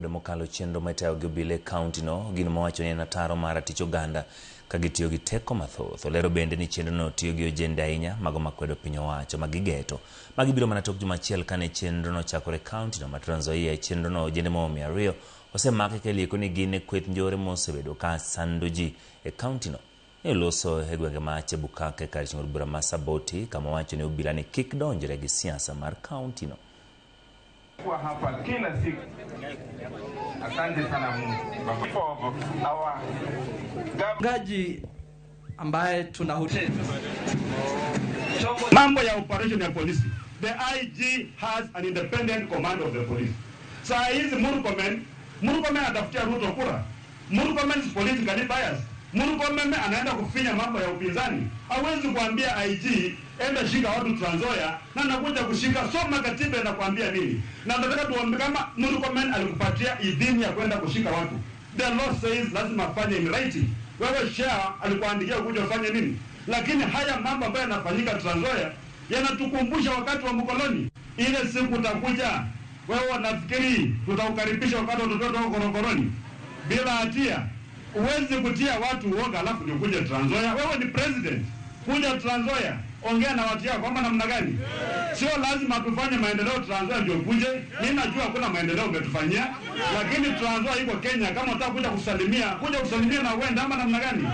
Demokalo chenro matayo Gibile County no gino mawacho ni nataro mar tich oganda ka gitiyo gi teko mathoth. Olero bende ni chenro no tiyo gi ojende ahinya mago makwedo piny owacho magigeto. Magibiro mana tok juma achiel kane chenro no chakore county no ma Trans Nzoia. Chenro no ojende maomo 200 osemaki kelieko ni gin e kweth njore mosebedo ka sando ji e county no. Loso e gwenge ma Chebukake kar ching'od bura ma Saboti kama wacho ni obila ni kik donjre gi siasa mar county no. Kwa hapa kila siku. Asante sana Mungu. Gaji ambaye tunahuteni mambo ya operation ya polisi. The IG has an independent command of the police. Saa hizi Murkomen atafutia Ruto kura. Murkomen is politically biased. Murkomen anaenda kufinya mambo ya upinzani. Hawezi kuambia IG enda shika watu Trans Nzoia na nakuja kushika soma katiba na kuambia nini. Na nataka tuombe kama Murkomen alikupatia idhini ya kwenda kushika watu. The law says lazima afanye in writing. Wewe share alikuandikia kuja ufanye nini? Lakini haya mambo ambayo yanafanyika Trans Nzoia yanatukumbusha wakati wa mkoloni. Ile siku utakuja wewe wanafikiri tutaukaribisha wakati watoto wako korokoroni bila hatia. Uwezi kutia watu uoga alafu ndio kuja Trans Nzoia. Wewe ni president. Kuja Trans Nzoia, ongea na watu yako kwamba namna gani? Sio lazima tufanye maendeleo Trans Nzoia ndio kuje. Mimi najua kuna maendeleo umetufanyia, lakini Trans Nzoia iko Kenya. Kama unataka kuja kusalimia na uende ama namna gani?